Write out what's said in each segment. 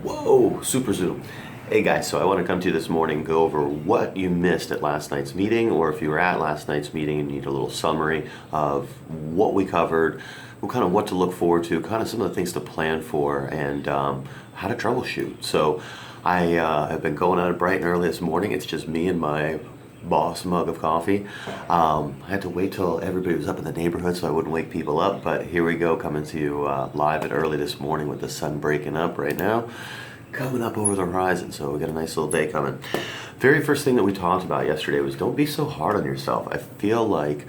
Whoa, super zoom. Hey guys, so I want to come to you this morning and go over what you missed at last night's meeting, or if you were at last night's meeting and need a little summary of what we covered, what to look forward to, kind of some of the things to plan for, and how to troubleshoot. So I have been going out bright and early this morning. It's just me and my boss mug of coffee. I had to wait till everybody was up in the neighborhood so I wouldn't wake people up, but here we go, coming to you live at early this morning with the sun breaking up right now, coming up over the horizon. So we got a nice little day coming. Very first thing that we talked about yesterday was don't be so hard on yourself. I feel like,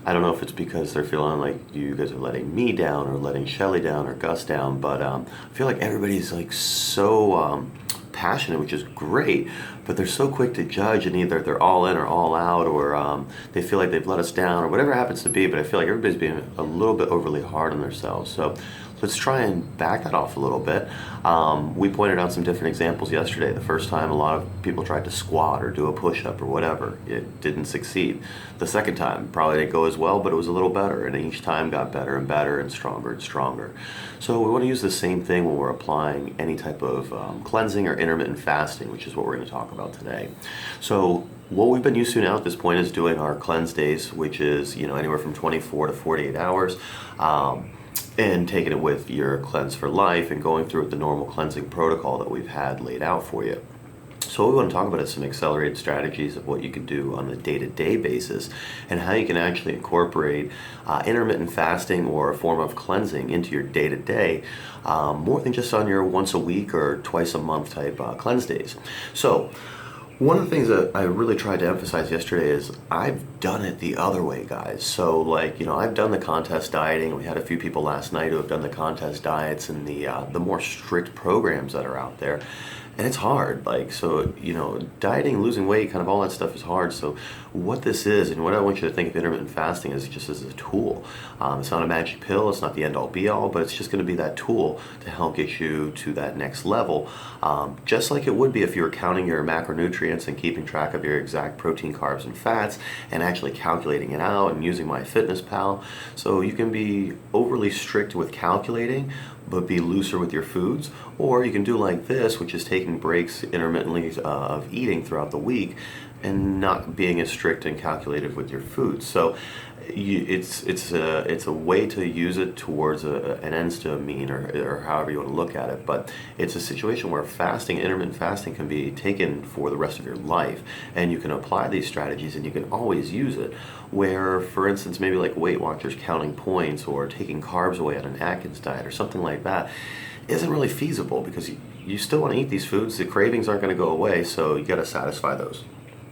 I don't know if it's because they're feeling like you guys are letting me down or letting Shelly down or Gus down, but I feel like everybody's like so passionate, which is great, but they're so quick to judge, and either they're all in or all out, or they feel like they've let us down, or whatever it happens to be. But I feel like everybody's being a little bit overly hard on themselves. So let's try and back that off a little bit. We pointed out some different examples yesterday. The first time, a lot of people tried to squat or do a push-up or whatever. It didn't succeed. The second time probably didn't go as well, but it was a little better, and each time got better and better and stronger and stronger. So we want to use the same thing when we're applying any type of cleansing or intermittent fasting, which is what we're going to talk about today. So what we've been used to now at this point is doing our cleanse days, which is anywhere from 24 to 48 hours. And taking it with your Cleanse for Life and going through the normal cleansing protocol that we've had laid out for you. So what we want to talk about is some accelerated strategies of what you can do on a day-to-day basis and how you can actually incorporate intermittent fasting or a form of cleansing into your day-to-day more than just on your once a week or twice a month type cleanse days. So one of the things that I really tried to emphasize yesterday is I've done it the other way, guys. So I've done the contest dieting. We had a few people last night who have done the contest diets and the more strict programs that are out there. And it's hard, dieting, losing weight, kind of all that stuff is hard. So what this is, and what I want you to think of intermittent fasting is just as a tool. It's not a magic pill, it's not the end all be all, but it's just gonna be that tool to help get you to that next level. Just like it would be if you were counting your macronutrients and keeping track of your exact protein, carbs, and fats, and actually calculating it out and using MyFitnessPal. So you can be overly strict with calculating, but be looser with your foods, or you can do like this, which is taking breaks intermittently of eating throughout the week and not being as strict and calculated with your foods. So it's a way to use it towards an ends to a mean, or however you want to look at it. But it's a situation where intermittent fasting can be taken for the rest of your life, and you can apply these strategies and you can always use it. Where, for instance, maybe like Weight Watchers counting points or taking carbs away on an Atkins diet or something like that isn't really feasible, because you still want to eat these foods. The cravings aren't going to go away, so you got to satisfy those.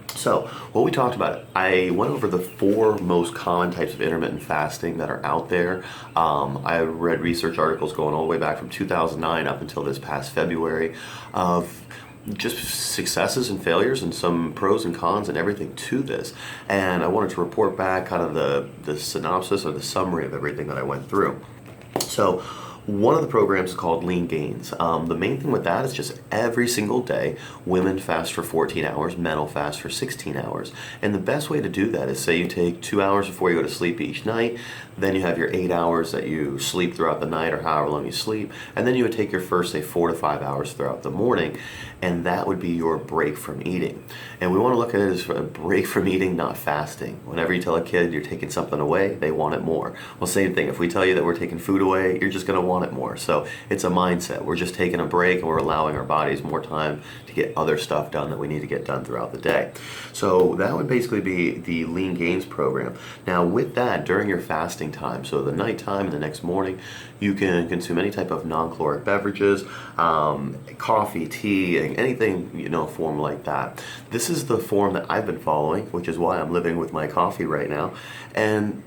So what we talked about, I went over the 4 most common types of intermittent fasting that are out there. I read research articles going all the way back from 2009 up until this past February of just successes and failures and some pros and cons and everything to this. And I wanted to report back kind of the synopsis or the summary of everything that I went through. So one of the programs is called Lean Gains. The main thing with that is just every single day, women fast for 14 hours, men will fast for 16 hours. And the best way to do that is, say you take 2 hours before you go to sleep each night, then you have your 8 hours that you sleep throughout the night or however long you sleep, and then you would take your first, say, 4 to 5 hours throughout the morning, and that would be your break from eating. And we want to look at it as a break from eating, not fasting. Whenever you tell a kid you're taking something away, they want it more. Well, same thing. If we tell you that we're taking food away, you're just going to want it more. So it's a mindset. We're just taking a break, and we're allowing our bodies more time to get other stuff done that we need to get done throughout the day. So that would basically be the Lean Gains program. Now with that, during your fasting time, so the nighttime and the next morning, you can consume any type of non-caloric beverages, coffee, tea, anything, form like that. This is the form that I've been following, which is why I'm living with my coffee right now. And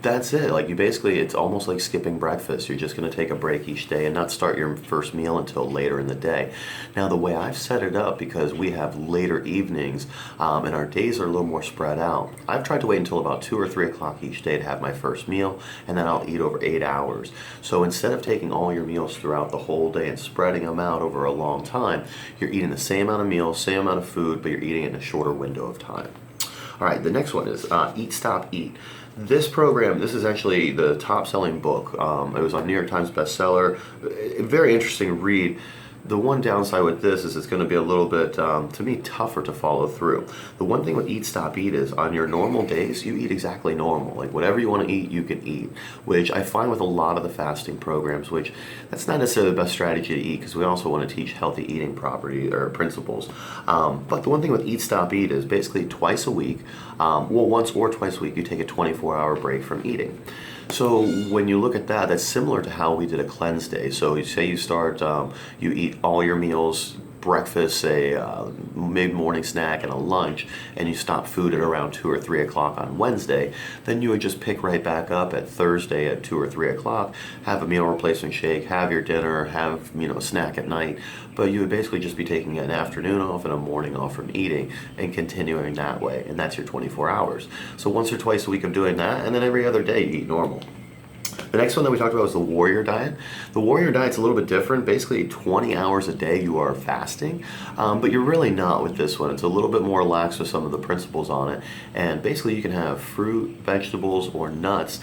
that's it. It's almost like skipping breakfast. You're just going to take a break each day and not start your first meal until later in the day. Now, the way I've set it up, because we have later evenings and our days are a little more spread out, I've tried to wait until about 2 or 3 o'clock each day to have my first meal, and then I'll eat over 8 hours. So instead of taking all your meals throughout the whole day and spreading them out over a long time, you're eating the same amount of meals, same amount of food, but you're eating it in a shorter window of time. All right, the next one is Eat, Stop, Eat. This program, this is actually the top-selling book. It was on New York Times bestseller. A very interesting read. The one downside with this is it's going to be a little bit, to me, tougher to follow through. The one thing with Eat Stop Eat is on your normal days, you eat exactly normal. Like whatever you want to eat, you can eat, which I find with a lot of the fasting programs, which that's not necessarily the best strategy to eat because we also want to teach healthy eating property or principles. But the one thing with Eat Stop Eat is basically twice a week, once or twice a week, you take a 24-hour break from eating. So when you look at that, that's similar to how we did a cleanse day. So you say you start, you eat all your meals, breakfast, say mid-morning snack and a lunch, and you stop food at around 2 or 3 o'clock on Wednesday, then you would just pick right back up at Thursday at 2 or 3 o'clock, have a meal replacement shake, have your dinner, have a snack at night, but you would basically just be taking an afternoon off and a morning off from eating and continuing that way, and that's your 24 hours. So once or twice a week of doing that, and then every other day you eat normal. The next one that we talked about was the warrior diet. The warrior diet's a little bit different. Basically, 20 hours a day you are fasting, but you're really not with this one. It's a little bit more lax with some of the principles on it. And basically, you can have fruit, vegetables, or nuts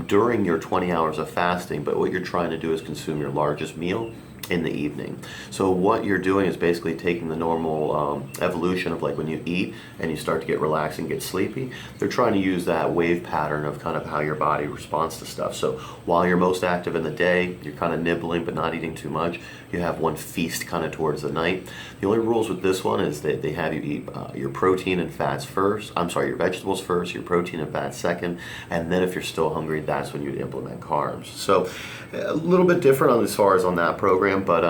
during your 20 hours of fasting, but what you're trying to do is consume your largest meal in the evening. So what you're doing is basically taking the normal evolution of like when you eat and you start to get relaxed and get sleepy, they're trying to use that wave pattern of kind of how your body responds to stuff. So while you're most active in the day, you're kind of nibbling but not eating too much. You have one feast kind of towards the night. The only rules with this one is that they have you eat your protein and fats first. Your vegetables first, your protein and fats second, and then if you're still hungry, that's when you'd implement carbs. So a little bit different as far as on that program, but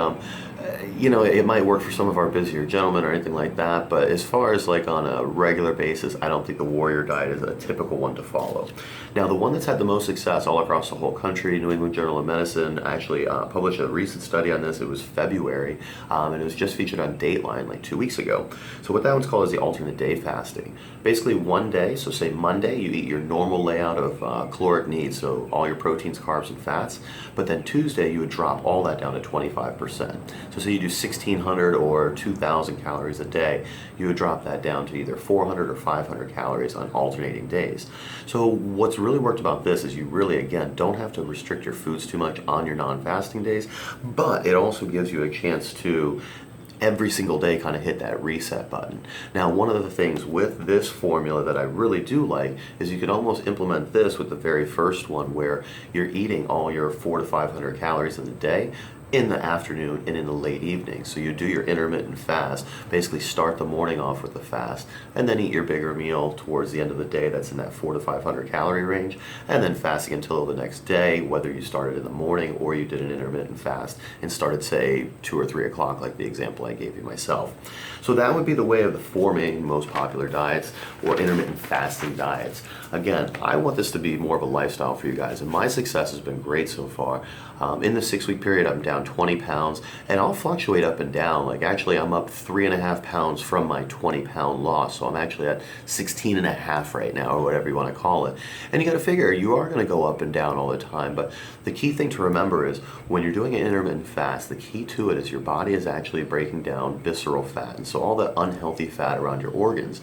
it might work for some of our busier gentlemen or anything like that, but as far as like on a regular basis, I don't think the warrior diet is a typical one to follow. Now, the one that's had the most success all across the whole country, New England Journal of Medicine actually published a recent study on this. It was February, and it was just featured on Dateline like 2 weeks ago. So what that one's called is the alternate day fasting. Basically one day, so say Monday, you eat your normal layout of caloric needs, so all your proteins, carbs, and fats, but then Tuesday you would drop all that down to 25%. So say you do 1,600 or 2,000 calories a day, you would drop that down to either 400 or 500 calories on alternating days. So what's really worked about this is you really, again, don't have to restrict your foods too much on your non-fasting days, but it also gives you a chance to every single day kind of hit that reset button. Now, one of the things with this formula that I really do like is you can almost implement this with the very first one where you're eating all your 400 to 500 calories in the day in the afternoon and in the late evening. So you do your intermittent fast, basically start the morning off with the fast, and then eat your bigger meal towards the end of the day that's in that 400 to 500 calorie range, and then fasting until the next day, whether you started in the morning or you did an intermittent fast and started, say, 2 or 3 o'clock, like the example I gave you myself. So that would be the way of the 4 main most popular diets or intermittent fasting diets. Again, I want this to be more of a lifestyle for you guys, and my success has been great so far. In the 6-week period, I'm down 20 pounds, and I'll fluctuate up and down. Like actually, I'm up 3.5 pounds from my 20-pound loss, so I'm actually at 16.5 right now, or whatever you want to call it. And you got to figure you are going to go up and down all the time, but the key thing to remember is when you're doing an intermittent fast, the key to it is your body is actually breaking down visceral fat, and so all the unhealthy fat around your organs.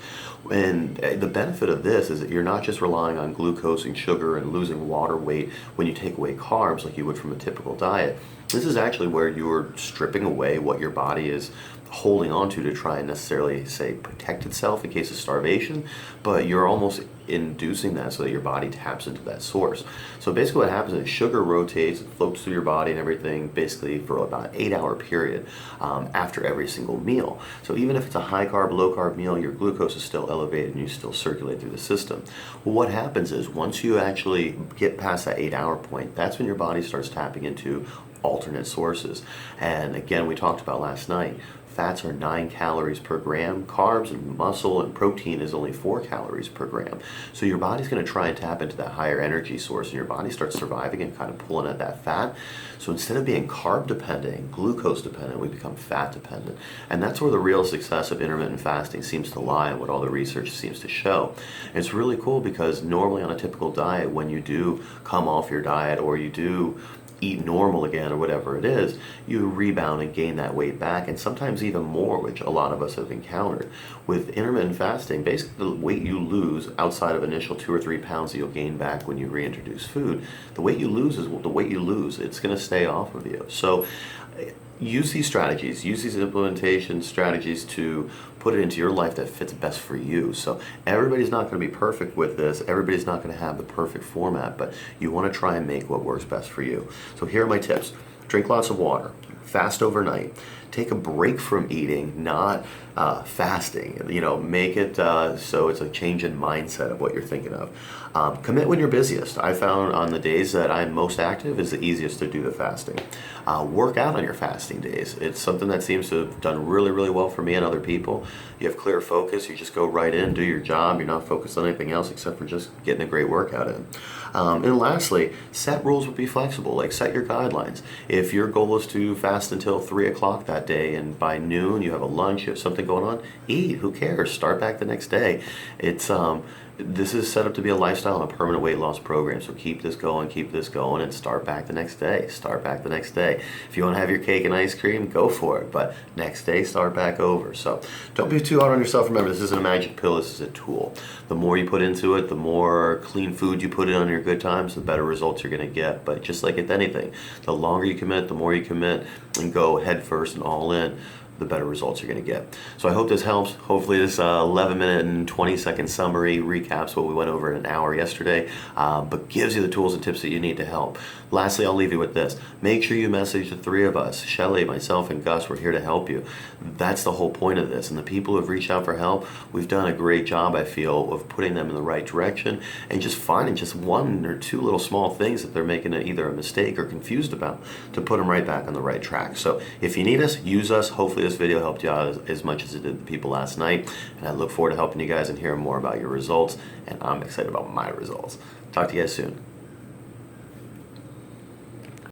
And the benefit of this is that you're not just relying on glucose and sugar and losing water weight when you take away carbs like you would from a typical diet. This is actually where you're stripping away what your body is holding on to try and necessarily say protect itself in case of starvation, but you're almost inducing that so that your body taps into that source. So basically what happens is sugar rotates, it floats through your body and everything basically for about an 8-hour period after every single meal. So even if it's a high carb, low carb meal, your glucose is still elevated and you still circulate through the system. Well, what happens is once you actually get past that 8-hour point, that's when your body starts tapping into alternate sources. And again, we talked about last night, fats are 9 calories per gram, carbs and muscle and protein is only 4 calories per gram. So your body's going to try and tap into that higher energy source, and your body starts surviving and kind of pulling at that fat. So instead of being carb dependent and glucose dependent, we become fat dependent. And that's where the real success of intermittent fasting seems to lie and what all the research seems to show. And it's really cool because normally on a typical diet, when you do come off your diet or you do eat normal again or whatever it is, you rebound and gain that weight back, and sometimes even more, which a lot of us have encountered. With intermittent fasting, basically the weight you lose outside of initial 2 or 3 pounds that you'll gain back when you reintroduce food, the weight you lose is the weight you lose. It's going to stay off of you. So use these strategies, use these implementation strategies to put it into your life that fits best for you. So everybody's not going to be perfect with this. Everybody's not going to have the perfect format, but you want to try and make what works best for you. So here are my tips. Drink lots of water. Fast overnight. Take a break from eating, not fasting. Make it so it's a change in mindset of what you're thinking of. Commit when you're busiest. I found on the days that I'm most active is the easiest to do the fasting. Work out on your fasting days. It's something that seems to have done really, really well for me and other people. You have clear focus. You just go right in, do your job. You're not focused on anything else except for just getting a great workout in. And lastly, set rules, but be flexible. Like, set your guidelines. If your goal is to fast until 3 o'clock that day, and by noon you have a lunch, you have something going on, eat. Who cares? Start back the next day. This is set up to be a lifestyle and a permanent weight loss program. So keep this going, and start back the next day. Start back the next day. If you want to have your cake and ice cream, go for it. But next day, start back over. So don't be too hard on yourself. Remember, this isn't a magic pill. This is a tool. The more you put into it, the more clean food you put in on your good times, the better results you're going to get. But just like with anything, the longer you commit, the more you commit and go head first and all in, the better results you're going to get. So I hope this helps. Hopefully this 11-minute and 20-second summary recaps what we went over in an hour yesterday, but gives you the tools and tips that you need to help. Lastly, I'll leave you with this. Make sure you message the three of us. Shelley, myself, and Gus, we're here to help you. That's the whole point of this. And the people who have reached out for help, we've done a great job, I feel, of putting them in the right direction and just finding just one or two little small things that they're making either a mistake or confused about to put them right back on the right track. So if you need us, use us. Hopefully this video helped you out as much as it did the people last night. And I look forward to helping you guys and hearing more about your results. And I'm excited about my results. Talk to you guys soon.